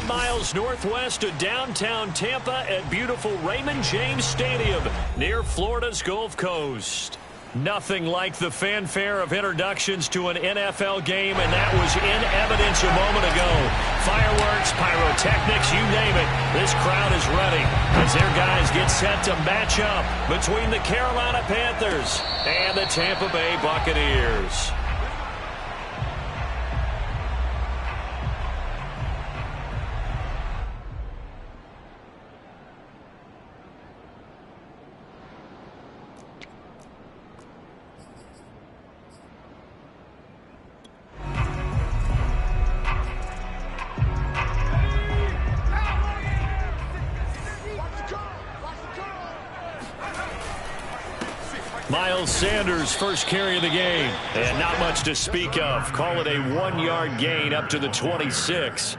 miles northwest of downtown Tampa at beautiful Raymond James Stadium near Florida's Gulf Coast. Nothing like the fanfare of introductions to an NFL game, and that was in evidence a moment ago. Fireworks, pyrotechnics, you name it. This crowd is ready as their guys get set to match up between the Carolina Panthers and the Tampa Bay Buccaneers. Miles Sanders first carry of the game, and not much to speak of. Call it a 1-yard gain up to the 26.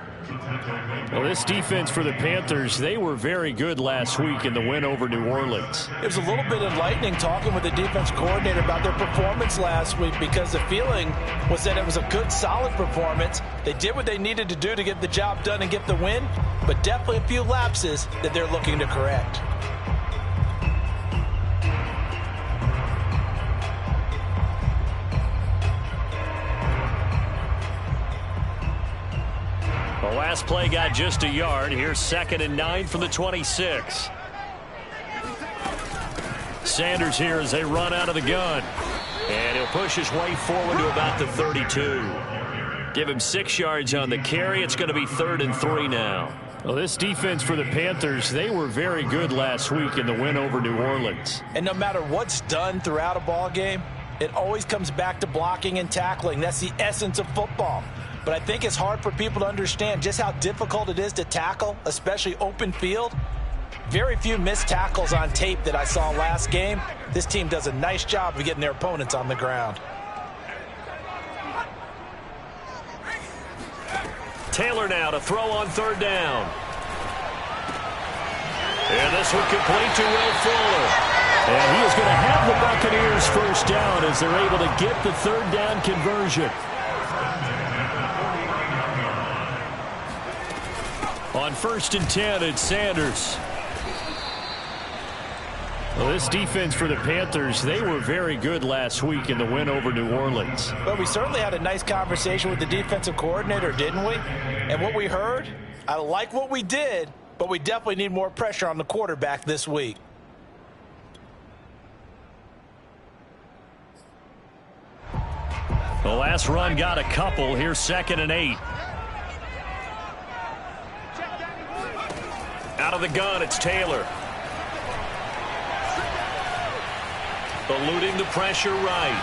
Well, this defense for the Panthers, they were very good last week in the win over New Orleans. It was a little bit enlightening talking with the defense coordinator about their performance last week, because the feeling was that it was a good, solid performance. They did what they needed to do to get the job done and get the win, but definitely a few lapses that they're looking to correct. The last play got just a yard. Here's 2nd and 9 from the 26. Sanders here as they run out of the gun. And he'll push his way forward to about the 32. Give him 6 yards on the carry. It's going to be 3rd and 3 now. Well, this defense for the Panthers, they were very good last week in the win over New Orleans. And no matter what's done throughout a ball game, it always comes back to blocking and tackling. That's the essence of football. But I think it's hard for people to understand just how difficult it is to tackle, especially open field. Very few missed tackles on tape that I saw last game. This team does a nice job of getting their opponents on the ground. Taylor now to throw on 3rd down. And this one complete to Will Fuller. And he is going to have the Buccaneers first down as they're able to get the 3rd down conversion. On 1st and 10, it's Sanders. Well, this defense for the Panthers, they were very good last week in the win over New Orleans. But we certainly had a nice conversation with the defensive coordinator, didn't we? And what we heard, I like what we did, but we definitely need more pressure on the quarterback this week. The last run got a couple. Here's 2nd and 8. Out of the gun, it's Taylor. Eluding the pressure right.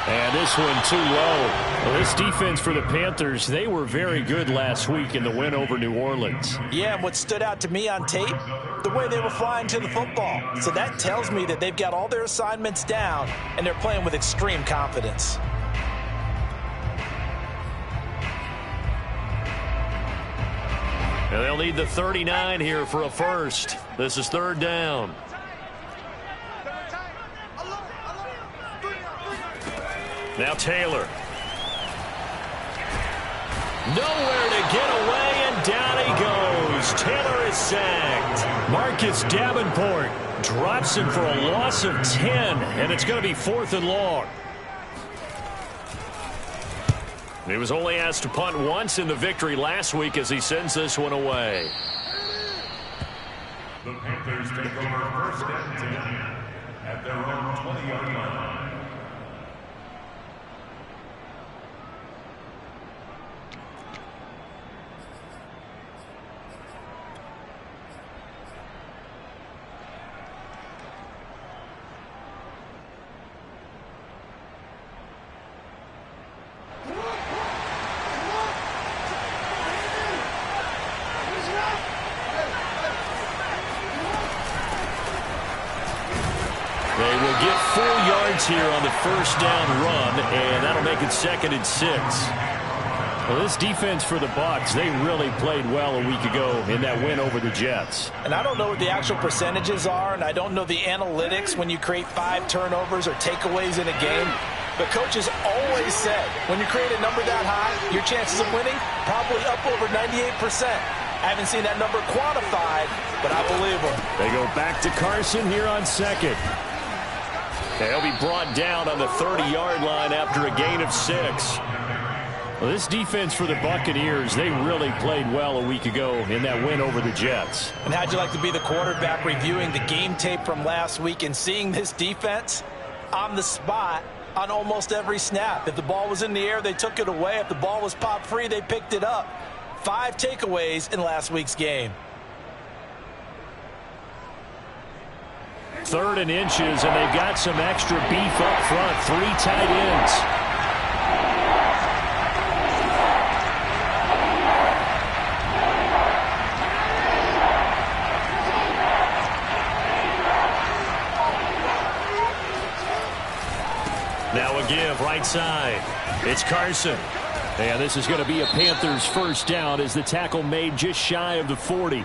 And this one too low. Well, this defense for the Panthers, they were very good last week in the win over New Orleans. Yeah, and what stood out to me on tape, the way they were flying to the football. So that tells me that they've got all their assignments down, and they're playing with extreme confidence. And they'll need the 39 here for a first. This is 3rd down. Now Taylor. Nowhere to get away, and down he goes. Taylor is sacked. Marcus Davenport drops him for a loss of 10, and it's going to be 4th and long. He was only asked to punt once in the victory last week as he sends this one away. The Panthers take over 1st and 10 at their own 20-yard line. They will get 4 yards here on the 1st down run, and that'll make it 2nd and 6. Well, this defense for the Bucs, they really played well a week ago in that win over the Jets. And I don't know what the actual percentages are, and I don't know the analytics when you create 5 turnovers or takeaways in a game. The coaches always said, when you create a number that high, your chances of winning probably up over 98%. I haven't seen that number quantified, but I believe them. They go back to Carson here on second. He'll be brought down on the 30-yard line after a gain of 6. Well, this defense for the Buccaneers, they really played well a week ago in that win over the Jets. And how'd you like to be the quarterback reviewing the game tape from last week and seeing this defense on the spot on almost every snap? If the ball was in the air, they took it away. If the ball was popped free, they picked it up. 5 takeaways in last week's game. 3rd and inches, and they've got some extra beef up front. 3 tight ends. Now a give right side. It's Carson. And this is going to be a Panthers first down as the tackle made just shy of the 40.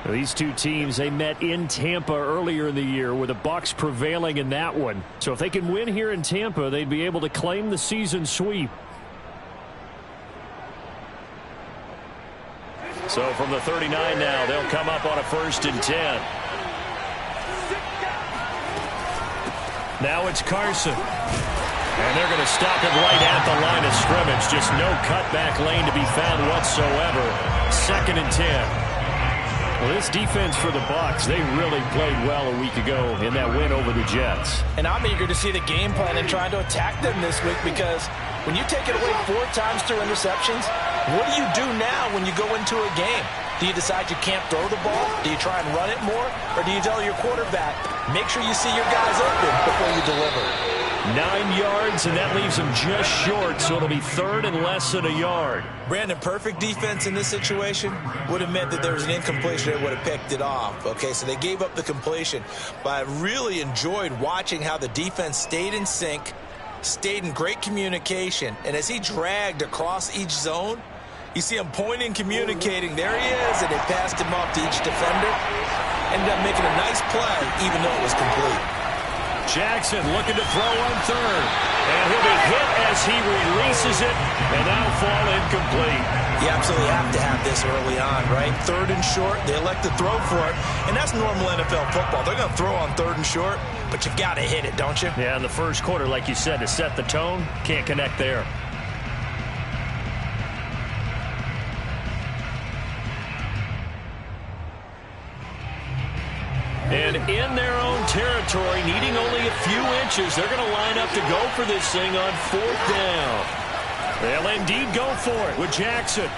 These two teams, they met in Tampa earlier in the year with the Bucs prevailing in that one. So if they can win here in Tampa, they'd be able to claim the season sweep. So from the 39 now, they'll come up on a 1st and 10. Now it's Carson. And they're going to stop him right at the line of scrimmage. Just no cutback lane to be found whatsoever. 2nd and 10. Well, this defense for the Bucs, they really played well a week ago in that win over the Jets. And I'm eager to see the game plan and trying to attack them this week, because when you take it away 4 times through interceptions, what do you do now when you go into a game? Do you decide you can't throw the ball? Do you try and run it more? Or do you tell your quarterback, make sure you see your guys open before you deliver? 9 yards, and that leaves him just short, so it'll be 3rd and less than a yard. Brandon, perfect defense in this situation would have meant that there was an incompletion that would have picked it off. Okay, so they gave up the completion. But I really enjoyed watching how the defense stayed in sync, stayed in great communication, and as he dragged across each zone, you see him pointing, communicating. There he is, and they passed him off to each defender. Ended up making a nice play, even though it was complete. Jackson looking to throw on 3rd. And he'll be hit as he releases it, and that'll fall incomplete. You absolutely have to have this early on, right? 3rd and short, they elect to throw for it, and that's normal NFL football. They're going to throw on 3rd and short, but you've got to hit it, don't you? Yeah, in the first quarter, like you said, to set the tone, can't connect there. And in their own territory, needing only a few inches, they're going to line up to go for this thing on 4th down. They'll indeed go for it with Jackson.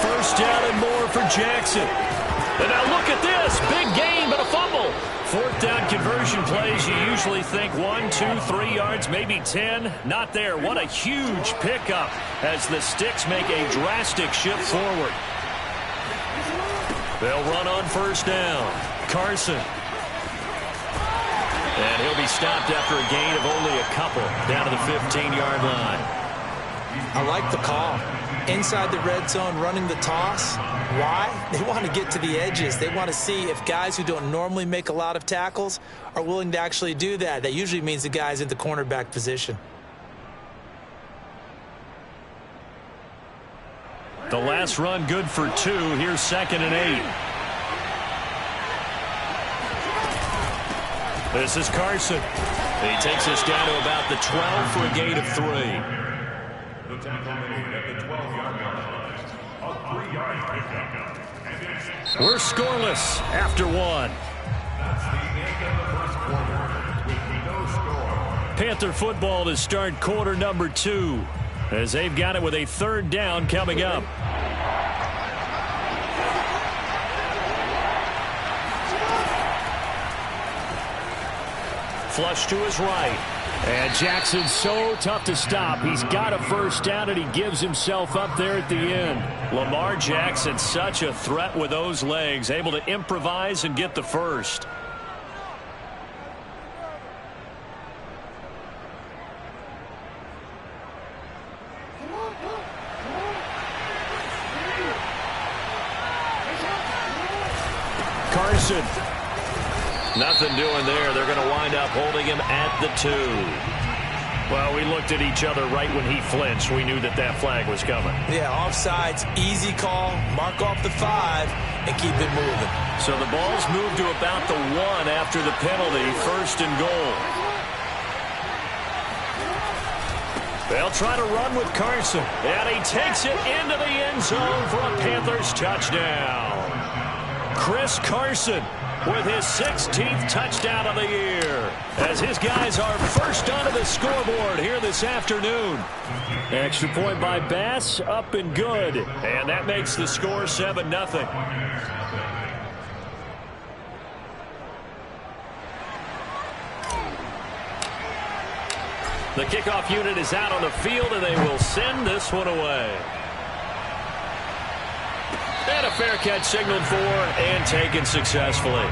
1st down and more for Jackson. And now look at this. Big gain, but a fumble. 4th down conversion plays, you usually think 1, 2, 3 yards, maybe 10. Not there. What a huge pickup as the Sticks make a drastic shift forward. They'll run on 1st down. Carson. And he'll be stopped after a gain of only a couple down to the 15-yard line. I like the call. Inside the red zone, running the toss. Why? They want to get to the edges. They want to see if guys who don't normally make a lot of tackles are willing to actually do that. That usually means the guy's in the cornerback position. The last run good for 2. Here's 2nd and 8. This is Carson. He takes us down to about the 12 for a gain of 3. The tackle made at the 12-yard line. A 3-yard pickup. We're scoreless after 1. That's the end of the first quarter with no score. Panther football to start quarter number 2. As they've got it with a 3rd down coming up. Flush to his right. And Jackson's so tough to stop. He's got a 1st down, and he gives himself up there at the end. Lamar Jackson, such a threat with those legs, able to improvise and get the 1st. Carson. Nothing doing there. They're going to wind up holding him at the 2. Well, we looked at each other right when he flinched. We knew that that flag was coming. Yeah, offsides, easy call. Mark off the 5 and keep it moving. So the ball's moved to about the 1 after the penalty, 1st and goal. They'll try to run with Carson, and he takes it into the end zone for a Panthers touchdown. Chris Carson with his 16th touchdown of the year, as his guys are first onto the scoreboard here this afternoon. Extra point by Bass, up and good, and that makes the score 7-0. The kickoff unit is out on the field, and they will send this one away. And a fair catch signaled for and taken successfully.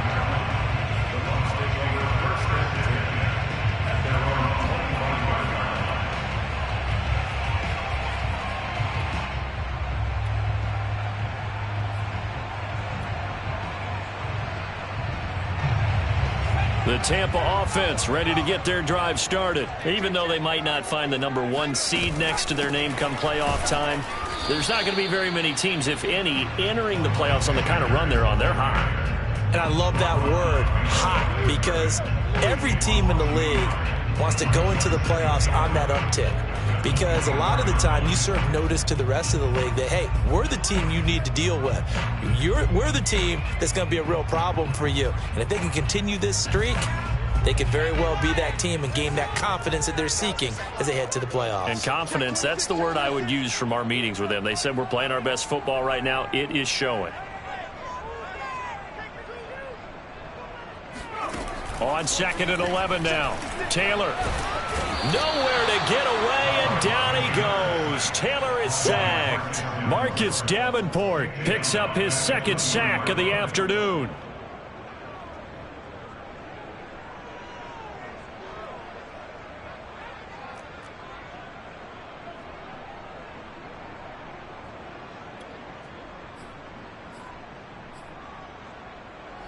The Tampa offense ready to get their drive started. Even though they might not find the number 1 seed next to their name come playoff time, there's not going to be very many teams, if any, entering the playoffs on the kind of run they're on. They're hot. And I love that word, hot, because every team in the league wants to go into the playoffs on that uptick. Because a lot of the time you serve notice to the rest of the league that, hey, we're the team you need to deal with. We're the team that's going to be a real problem for you. And if they can continue this streak, they could very well be that team and gain that confidence that they're seeking as they head to the playoffs. And confidence, that's the word I would use from our meetings with them. They said we're playing our best football right now. It is showing. On 2nd and 11 now. Taylor. Nowhere to get away, and down he goes. Taylor is sacked. Marcus Davenport picks up his 2nd sack of the afternoon.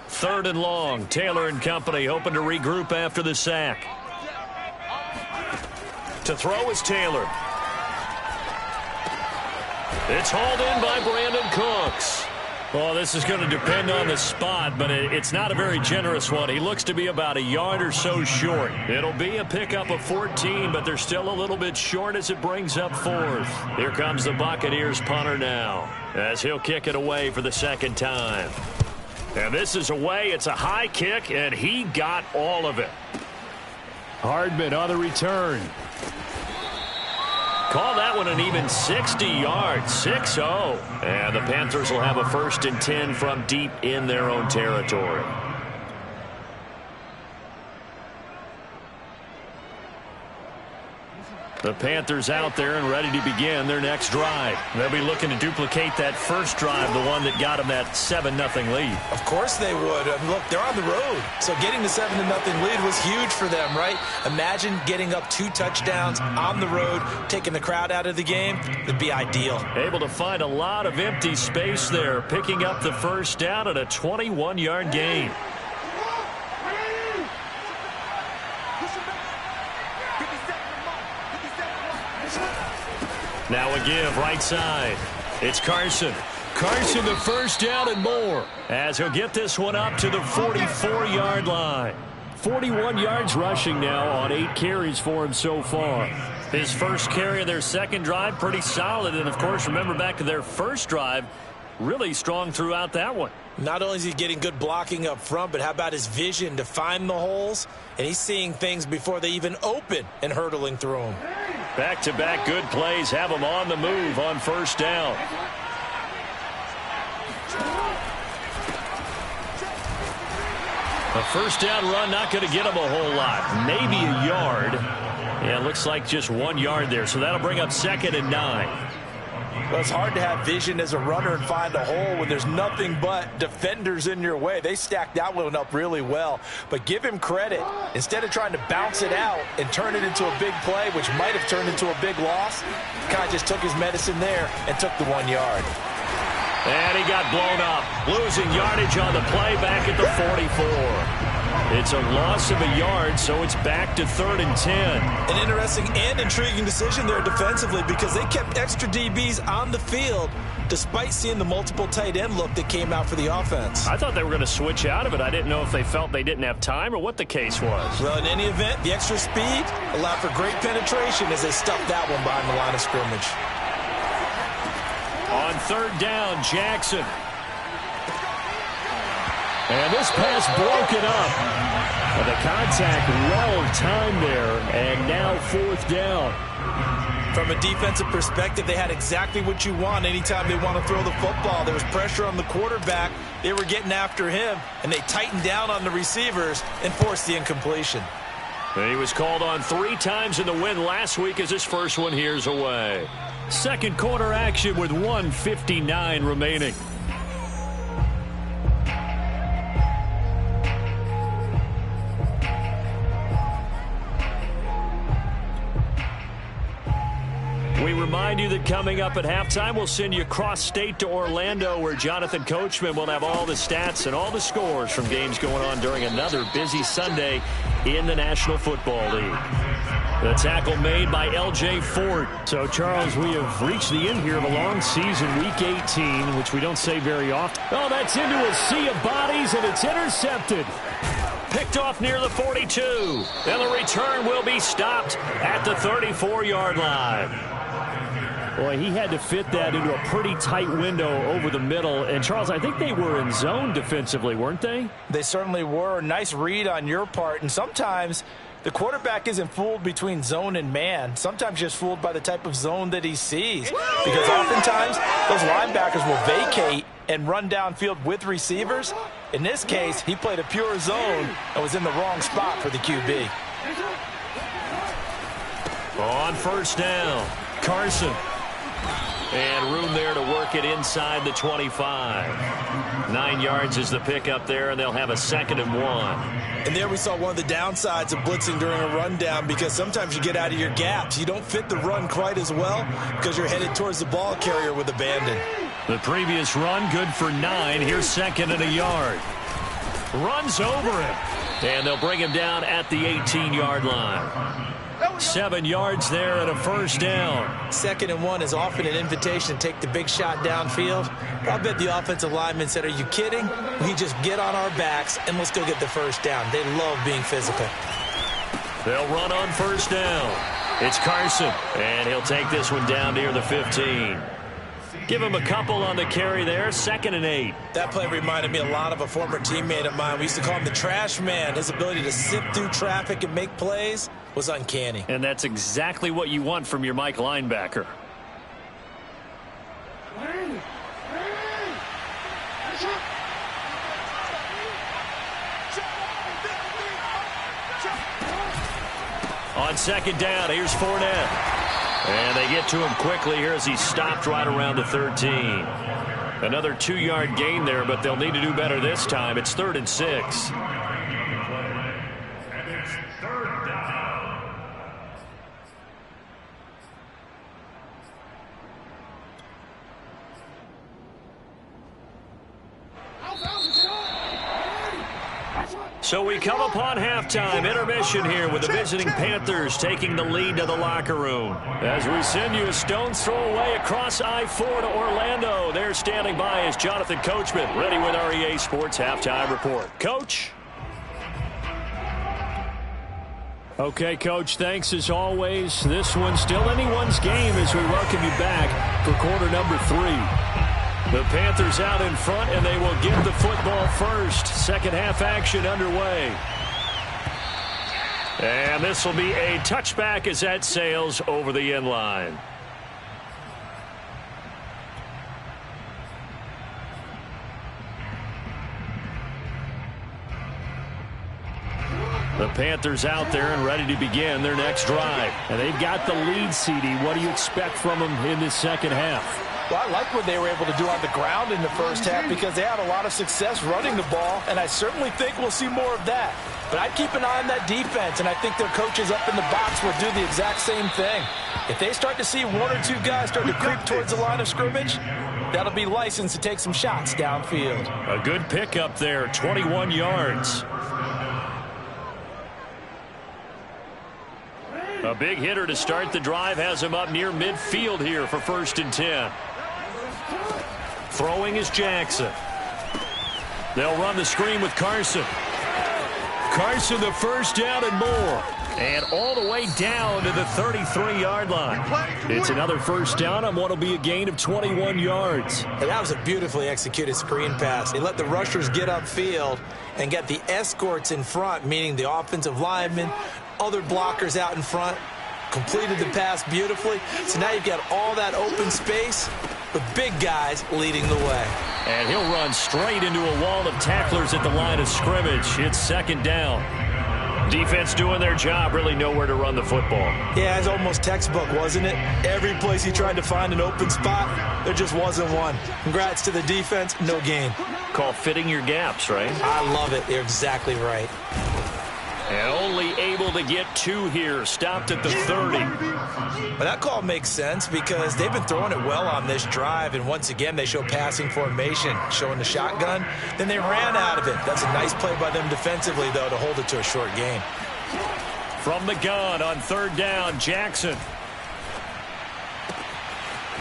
Third and long. Taylor and company hoping to regroup after the sack. To throw is Taylor. It's hauled in by Brandon Cooks. Well, this is going to depend on the spot, but it's not a very generous one. He looks to be about a yard or so short. It'll be a pickup of 14, but they're still a little bit short as it brings up 4th. Here comes the Buccaneers punter now, as he'll kick it away for the 2nd time. And this is away. It's a high kick, and he got all of it. Hardman on the return. Call that one an even 60 yards, 6-0. And the Panthers will have a 1st and 10 from deep in their own territory. The Panthers out there and ready to begin their next drive. They'll be looking to duplicate that first drive, the one that got them that 7-0 lead. Of course they would. Look, they're on the road. So getting the 7-0 lead was huge for them, right? Imagine getting up 2 touchdowns on the road, taking the crowd out of the game. It'd be ideal. Able to find a lot of empty space there, picking up the 1st down at a 21-yard gain. Now a give right side. It's Carson. Carson the 1st down and more, as he'll get this one up to the 44-yard line. 41 yards rushing now on 8 carries for him so far. His first carry of their 2nd drive, pretty solid. And, of course, remember back to their first drive, really strong throughout that one. Not only is he getting good blocking up front, but how about his vision to find the holes? And he's seeing things before they even open and hurtling through them. Back-to-back good plays have him on the move on 1st down. A 1st down run not going to get him a whole lot. Maybe a yard. Yeah, it looks like just 1 yard there. So that'll bring up 2nd and 9. Well, it's hard to have vision as a runner and find a hole when there's nothing but defenders in your way. They stacked that one up really well. But give him credit. Instead of trying to bounce it out and turn it into a big play, which might have turned into a big loss, kind of just took his medicine there and took the 1 yard. And he got blown up, losing yardage on the play back at the 44. It's a loss of a yard, so it's back to 3rd and 10. An interesting and intriguing decision there defensively because they kept extra DBs on the field despite seeing the multiple tight end look that came out for the offense. I thought they were going to switch out of it. I didn't know if they felt they didn't have time or what the case was. Well, in any event, the extra speed allowed for great penetration as they stuffed that one behind the line of scrimmage. On 3rd down, Jackson. And this pass broken up. But the contact well timed there, and now 4th down. From a defensive perspective, they had exactly what you want anytime they want to throw the football. There was pressure on the quarterback. They were getting after him, and they tightened down on the receivers and forced the incompletion. He was called on 3 times in the win last week as his first one here's away. Second quarter action with 1:59 remaining. We remind you that coming up at halftime, we'll send you cross-state to Orlando, where Jonathan Coachman will have all the stats and all the scores from games going on during another busy Sunday in the National Football League. The tackle made by L.J. Fort. So, Charles, we have reached the end here of a long season, Week 18, which we don't say very often. Oh, that's into a sea of bodies, and it's intercepted. Picked off near the 42. And the return will be stopped at the 34-yard line. Boy, he had to fit that into a pretty tight window over the middle. And, Charles, I think they were in zone defensively, weren't they? They certainly were. Nice read on your part. And sometimes the quarterback isn't fooled between zone and man. Sometimes just fooled by the type of zone that he sees. Because oftentimes those linebackers will vacate and run downfield with receivers. In this case, he played a pure zone and was in the wrong spot for the QB. On 1st down, Carson. And room there to work it inside the 25. 9 yards is the pickup there, and they'll have a 2nd and 1. And there we saw one of the downsides of blitzing during a rundown, because sometimes you get out of your gaps. You don't fit the run quite as well because you're headed towards the ball carrier with abandon. The previous run, good for 9. Here's 2nd and a yard. Runs over him. And they'll bring him down at the 18-yard line. 7 yards there and a 1st down. 2nd and 1 is often an invitation to take the big shot downfield. I bet the offensive lineman said, "Are you kidding? We just get on our backs and let's go get the 1st down." They love being physical. They'll run on 1st down. It's Carson, and he'll take this one down near the 15. Give him a couple on the carry there. 2nd and 8. That play reminded me a lot of a former teammate of mine. We used to call him the trash man. His ability to sift through traffic and make plays was uncanny. And that's exactly what you want from your Mike linebacker. On 2nd down, here's Fournette. And they get to him quickly here as he stopped right around the 13. Another 2-yard gain there, but they'll need to do better this time. It's 3rd and 6. And it's 3rd down. So we come upon halftime intermission here with the visiting Panthers taking the lead to the locker room. As we send you a stone's throw away across I-4 to Orlando. There standing by is Jonathan Coachman, ready with our EA Sports Halftime Report. Coach? Okay, Coach, thanks as always. This one's still anyone's game as we welcome you back for quarter number 3. The Panthers out in front, and they will get the football first. Second half action underway. And this will be a touchback as that sails over the end line. The Panthers out there and ready to begin their next drive. And they've got the lead, CD. What do you expect from them in this second half? Well, I like what they were able to do on the ground in the first half because they had a lot of success running the ball, and I certainly think we'll see more of that. But I'd keep an eye on that defense, and I think their coaches up in the box will do the exact same thing. If they start to see 1 or 2 guys start to creep towards the line of scrimmage, that'll be licensed to take some shots downfield. A good pickup there, 21 yards. A big hitter to start the drive has him up near midfield here for 1st and 10. Throwing is Jackson. They'll run the screen with Carson. Carson, the first down and more. And all the way down to the 33-yard line. It's another first down on what will be a gain of 21 yards. And that was a beautifully executed screen pass. They let the rushers get upfield and get the escorts in front, meaning the offensive linemen, other blockers out in front, completed the pass beautifully. So now you've got all that open space with big guys leading the way. And he'll run straight into a wall of tacklers at the line of scrimmage. It's 2nd down. Defense doing their job, really nowhere to run the football. Yeah, it's almost textbook, wasn't it? Every place he tried to find an open spot, there just wasn't one. Congrats to the defense, no gain. Call fitting your gaps, right? I love it. You're exactly right. And only able to get 2 here, stopped at the 30. But that call makes sense because they've been throwing it well on this drive, and once again they show passing formation, showing the shotgun. Then they ran out of it. That's a nice play by them defensively, though, to hold it to a short gain. From the gun on 3rd down, Jackson.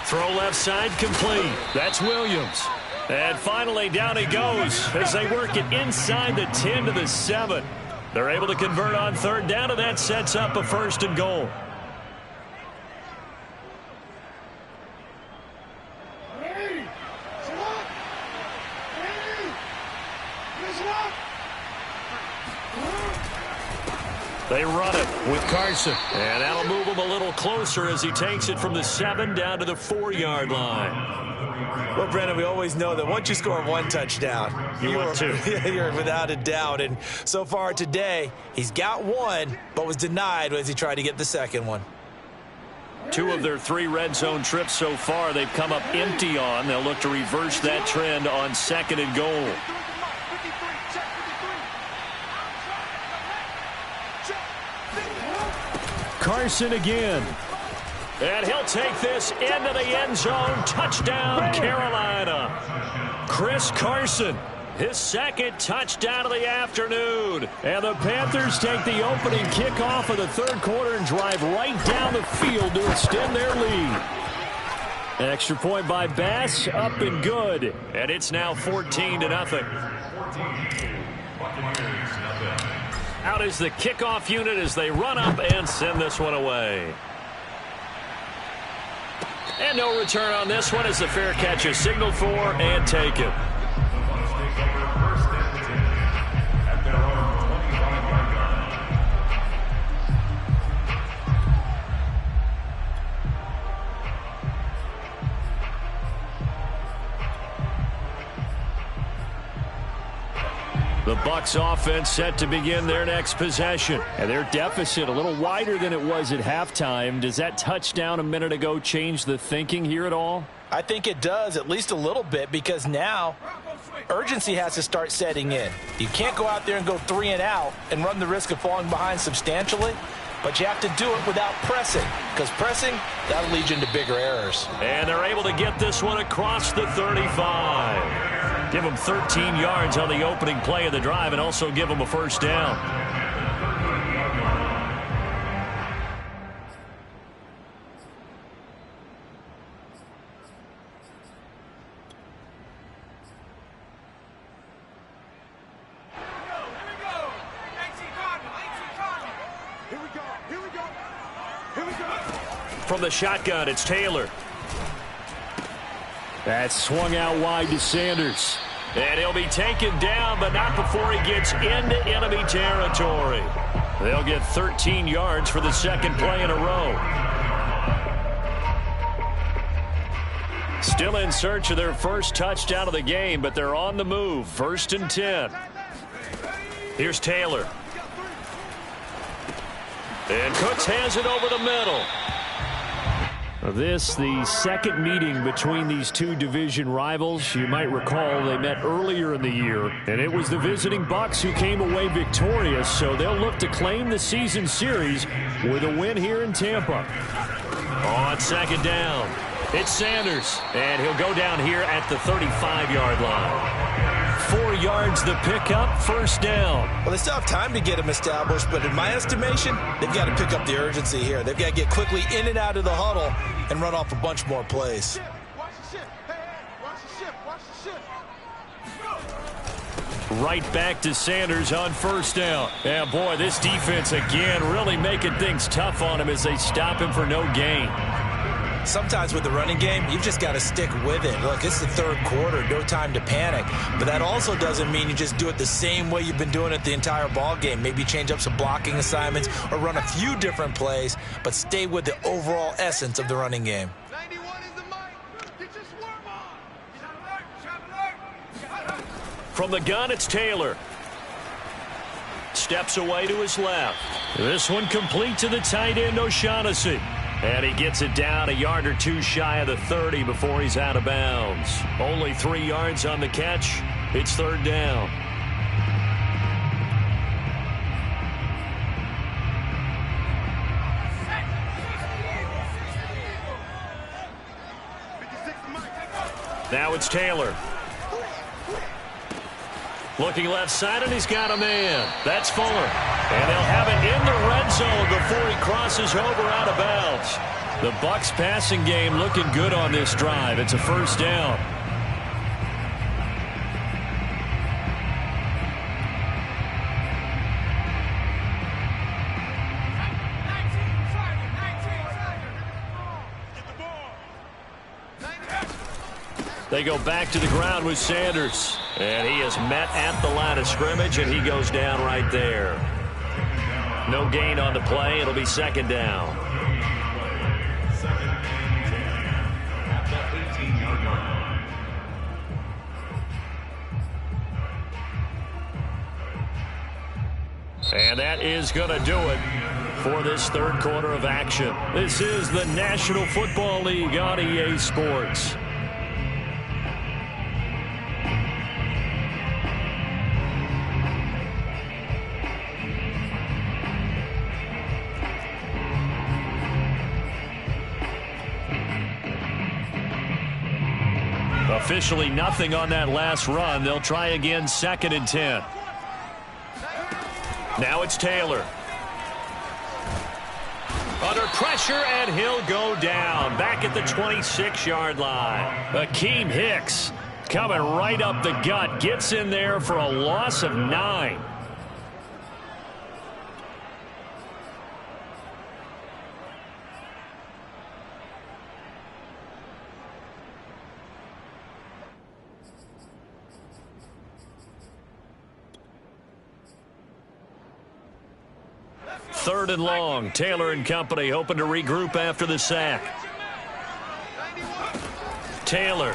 Throw left side complete. That's Williams. And finally down he goes as they work it inside the 10 to the 7. They're able to convert on 3rd down, and that sets up a 1st and goal. They run it with Carson. And that'll move him a little closer as he takes it from the 7 down to the 4-yard line. Well, Brennan, we always know that once you score 1 touchdown, you're without a doubt. And so far today, he's got 1, but was denied as he tried to get the 2nd one. 2 of their 3 red zone trips so far they've come up empty on. They'll look to reverse that trend on 2nd and goal. Carson again. And he'll take this into the end zone. Touchdown, Carolina. Chris Carson, his 2nd touchdown of the afternoon. And the Panthers take the opening kickoff of the 3rd quarter and drive right down the field to extend their lead. An extra point by Bass, up and good. And it's now 14-0. Out is the kickoff unit as they run up and send this one away. And no return on this one as the fair catch is signaled for and taken. The Bucs offense set to begin their next possession. And their deficit a little wider than it was at halftime. Does that touchdown a minute ago change the thinking here at all? I think it does, at least a little bit, because now urgency has to start setting in. You can't go out there and go 3 and out and run the risk of falling behind substantially, but you have to do it without pressing, because pressing, that'll lead you into bigger errors. And they're able to get this one across the 35. Give them 13 yards on the opening play of the drive and also give them a 1st down. From the shotgun, it's Taylor. That's swung out wide to Sanders. And he'll be taken down, but not before he gets into enemy territory. They'll get 13 yards for the 2nd play in a row. Still in search of their first touchdown of the game, but they're on the move. 1st and 10. Here's Taylor. And Cooks has it over the middle. This, the 2nd meeting between these 2 division rivals. You might recall they met earlier in the year, and it was the visiting Bucs who came away victorious, so they'll look to claim the season series with a win here in Tampa. On 2nd down, It's Sanders, and he'll go down here at the 35-yard line. 4 yards the pickup, first down. Well, they still have time to get him established, but in my estimation, they've got to pick up the urgency here. They've got to get quickly in and out of the huddle and run off a bunch more plays. Right back to Sanders on first down. Yeah, boy, this defense again really making things tough on him as they stop him for no gain. Sometimes with the running game, you've just got to stick with it. Look, it's the third quarter, no time to panic. But that also doesn't mean you just do it the same way you've been doing it the entire ball game. Maybe change up some blocking assignments or run a few different plays, but stay with the overall essence of the running game. 91 is the mic. Get your swarm on. From the gun, it's Taylor. Steps away to his left. This one complete to the tight end, O'Shaughnessy. And he gets it down a yard or two shy of the 30 before he's out of bounds. Only 3 yards on the catch. It's third down. Now it's Taylor. Looking left side, and he's got a man. That's Fuller. And they'll have it in the red zone before he crosses over out of bounds. The Bucs passing game looking good on this drive. It's a first down. They go back to the ground with Sanders. And he is met at the line of scrimmage, and he goes down right there. No gain on the play. It'll be second down. And that is going to do it for this third quarter of action. This is the National Football League on EA Sports. Officially nothing on that last run. They'll try again, 2nd and 10. Now it's Taylor. Under pressure, and he'll go down. Back at the 26-yard line. Akeem Hicks coming right up the gut. Gets in there for a loss of 9. Third and long. Taylor and company hoping to regroup after the sack. Taylor.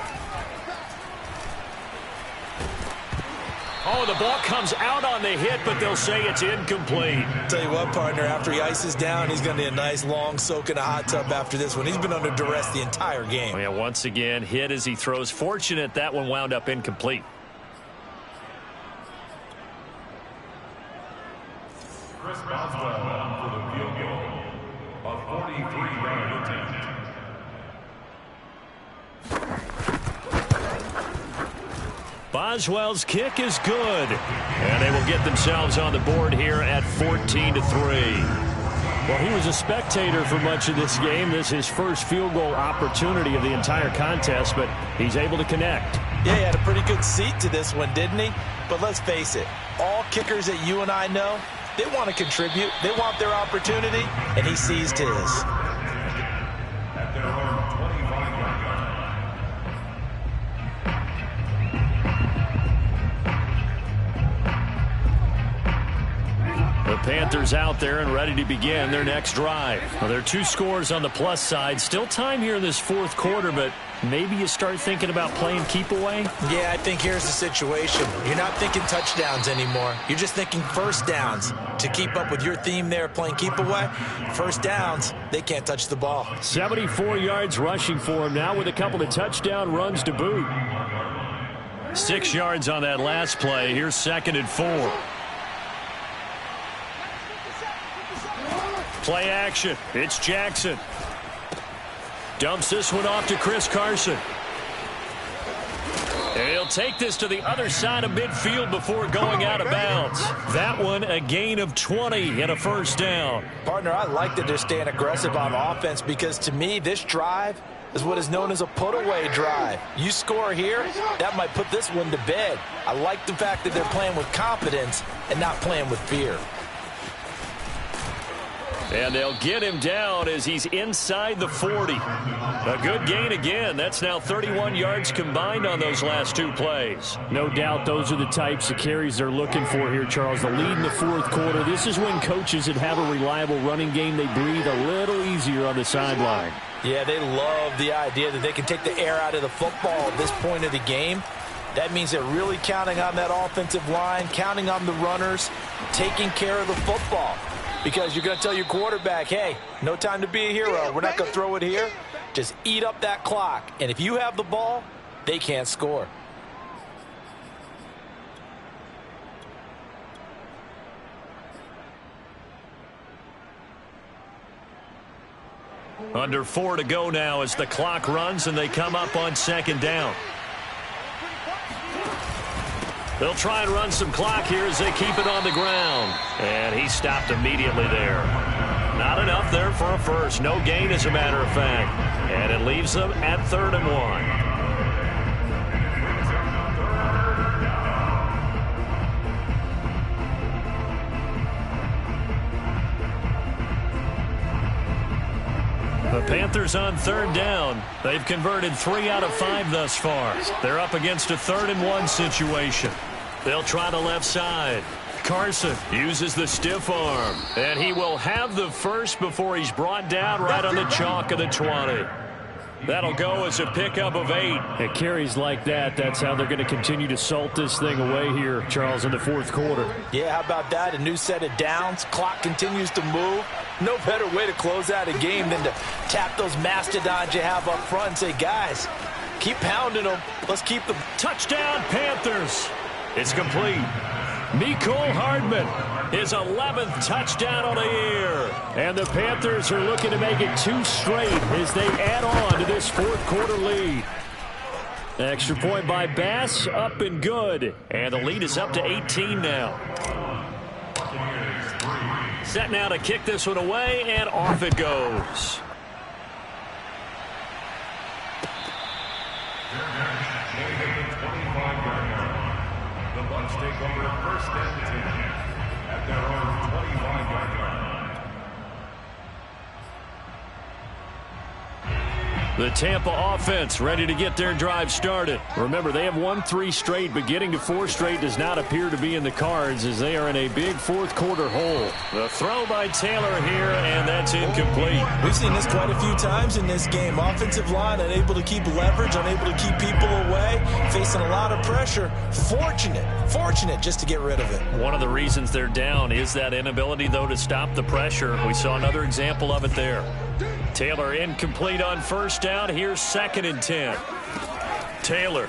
Oh, the ball comes out on the hit, but they'll say it's incomplete. Tell you what, partner, after he ices down, he's going to need a nice long soak in a hot tub after this one. He's been under duress the entire game. Oh, yeah, once again, hit as he throws. Fortunate that one wound up incomplete. Chris Boswell for the field goal. A 43-yard attempt. Boswell's kick is good. And they will get themselves on the board here at 14-3. Well, he was a spectator for much of this game. This is his first field goal opportunity of the entire contest, but he's able to connect. Yeah, he had a pretty good seat to this one, didn't he? But let's face it, all kickers that you and I know, they want to contribute. They want their opportunity, and he seized his. At their own 25-yard line. The Panthers out there and ready to begin their next drive. Well, there are 2 scores on the plus side. Still time here in this fourth quarter, but maybe you start thinking about playing keep away? Yeah, I think here's the situation. You're not thinking touchdowns anymore. You're just thinking first downs. To keep up with your theme there, playing keep away, first downs, they can't touch the ball. 74 yards rushing for him now with a couple of touchdown runs to boot. 6 yards on that last play. Here's 2nd and 4. Play action. It's Jackson. Dumps this one off to Chris Carson. And he'll take this to the other side of midfield before going out of bounds. That one a gain of 20 and a first down. Partner, I like that they're staying aggressive on offense because to me this drive is what is known as a put-away drive. You score here, that might put this one to bed. I like the fact that they're playing with confidence and not playing with fear. And they'll get him down as he's inside the 40. A good gain again. That's now 31 yards combined on those last two plays. No doubt those are the types of carries they're looking for here, Charles. The lead in the fourth quarter. This is when coaches that have a reliable running game, they breathe a little easier on the sideline. Yeah, they love the idea that they can take the air out of the football at this point of the game. That means they're really counting on that offensive line, counting on the runners, taking care of the football. Because you're going to tell your quarterback, hey, no time to be a hero. We're not going to throw it here. Just eat up that clock. And if you have the ball, they can't score. Under 4 to go now as the clock runs and they come up on second down. They'll try and run some clock here as they keep it on the ground. And he stopped immediately there. Not enough there for a first. No gain, as a matter of fact. And it leaves them at 3rd and 1. The Panthers on 3rd down. They've converted 3 out of 5 thus far. They're up against a 3rd and 1 situation. They'll try the left side. Carson uses the stiff arm. And he will have the first before he's brought down right on the chalk of the 20. That'll go as a pickup of 8. At carries like that, that's how they're going to continue to salt this thing away here, Charles, in the fourth quarter. Yeah, how about that? A new set of downs. Clock continues to move. No better way to close out a game than to tap those mastodons you have up front and say, guys, keep pounding them. Let's keep them. Touchdown, Panthers. It's complete. Mecole Hardman, his 11th touchdown on the year. And the Panthers are looking to make it 2 straight as they add on to this fourth quarter lead. Extra point by Bass, up and good. And the lead is up to 18 now. Set now to kick this one away, and off it goes. The Bucs take over 1st and 10 at their own 25-yard line. The Tampa offense ready to get their drive started. Remember, they have won 3 straight, but getting to 4 straight does not appear to be in the cards as they are in a big fourth quarter hole. The throw by Taylor here, and that's incomplete. We've seen this quite a few times in this game. Offensive line unable to keep leverage, unable to keep people away, facing a lot of pressure. Fortunate just to get rid of it. One of the reasons they're down is that inability, though, to stop the pressure. We saw another example of it there. Taylor incomplete on first down. Here's 2nd and 10. Taylor.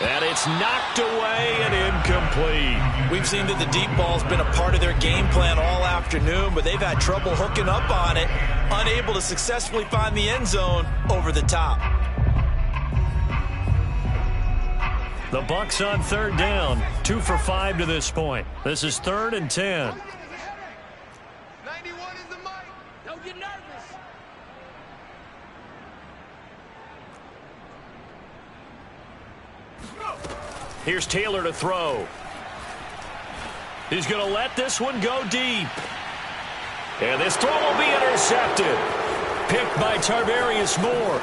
And it's knocked away and incomplete. We've seen that the deep ball's been a part of their game plan all afternoon, but they've had trouble hooking up on it, unable to successfully find the end zone over the top. The Bucs on 3rd down, 2 for 5 to this point. This is 3rd and 10. 91 is the mic. Don't get nervous. Here's Taylor to throw. He's going to let this one go deep. And this throw will be intercepted. Picked by Tarvarius Moore.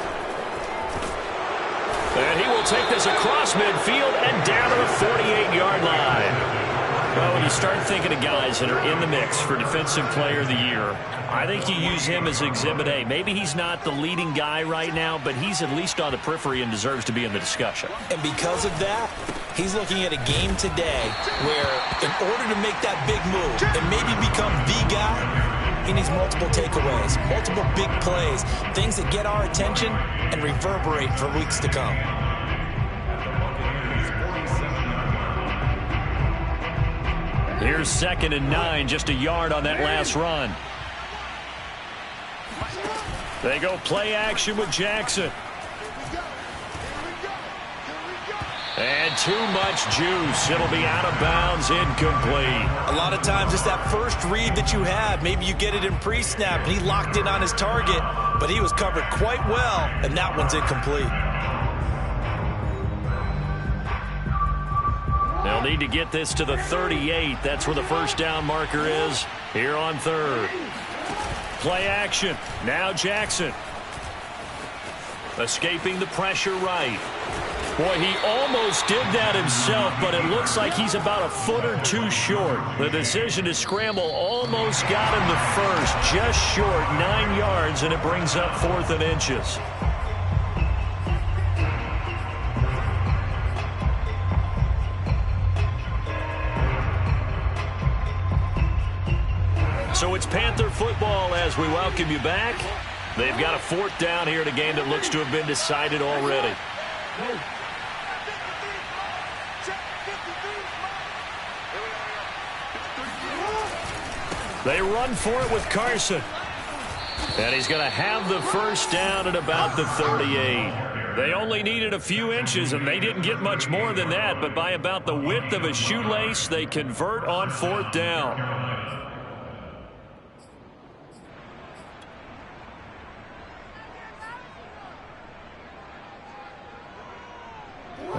And he will take this across midfield and down to the 48-yard line. Well, when you start thinking of guys that are in the mix for Defensive Player of the Year, I think you use him as Exhibit A. Maybe he's not the leading guy right now, but he's at least on the periphery and deserves to be in the discussion. And because of that, he's looking at a game today where in order to make that big move and maybe become the guy, he needs multiple takeaways, multiple big plays, things that get our attention and reverberate for weeks to come. At Here's 2nd and 9, just a yard on that last run. They go play action with Jackson. And too much juice. It'll be out of bounds, incomplete. A lot of times it's that first read that you have. Maybe you get it in pre-snap, and he locked in on his target, but he was covered quite well, and that one's incomplete. They'll need to get this to the 38. That's where the first down marker is here on 3rd. Play action. Now Jackson. Escaping the pressure right. Boy, he almost did that himself, but it looks like he's about a foot or two short. The decision to scramble almost got him the first, just short, 9 yards, and it brings up 4th and inches. So it's Panther football as we welcome you back. They've got a 4th down here in a game that looks to have been decided already. They run for it with Carson. And he's going to have the first down at about the 38. They only needed a few inches, and they didn't get much more than that. But by about the width of a shoelace, they convert on 4th down.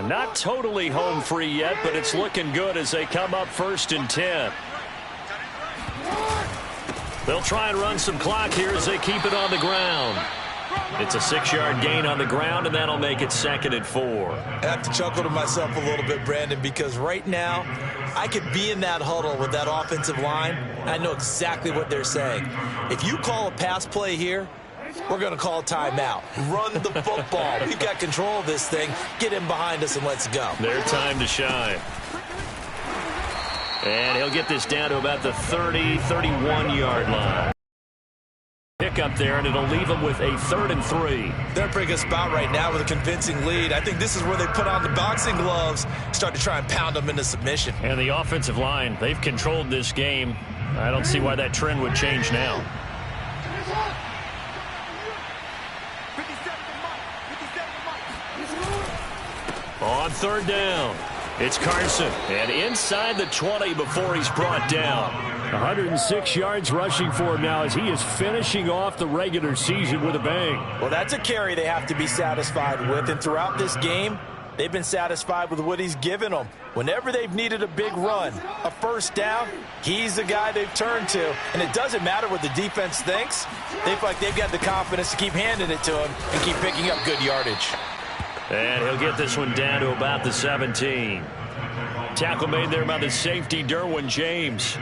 Not totally home free yet, but it's looking good as they come up 1st and 10. They'll try and run some clock here as they keep it on the ground. It's a 6-yard gain on the ground, and that'll make it 2nd and 4. I have to chuckle to myself a little bit, Brandon, because right now I could be in that huddle with that offensive line, and I know exactly what they're saying. If you call a pass play here, we're going to call a timeout. Run the football. We've got control of this thing. Get in behind us and let's go. Their time to shine. And he'll get this down to about the 30, 31-yard line. Pick up there, and it'll leave them with a 3rd and 3. They're in a pretty good spot right now with a convincing lead. I think this is where they put on the boxing gloves, start to try and pound them into submission. And the offensive line, they've controlled this game. I don't see why that trend would change now. On 3rd down, it's Carson, and inside the 20 before he's brought down. 106 yards rushing for him now as he is finishing off the regular season with a bang. Well, that's a carry they have to be satisfied with, and throughout this game, they've been satisfied with what he's given them. Whenever they've needed a big run, a first down, he's the guy they've turned to. And it doesn't matter what the defense thinks. They feel like they've got the confidence to keep handing it to him and keep picking up good yardage. And he'll get this one down to about the 17. Tackle made there by the safety, Derwin James.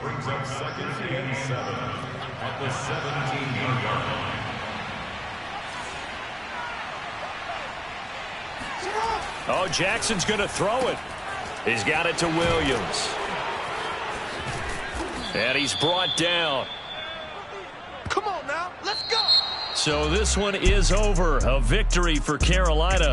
Brings up 2nd and 7 at the 17-yard line. Oh, Jackson's going to throw it. He's got it to Williams. And he's brought down. Come on now, let's go. So this one is over. A victory for Carolina.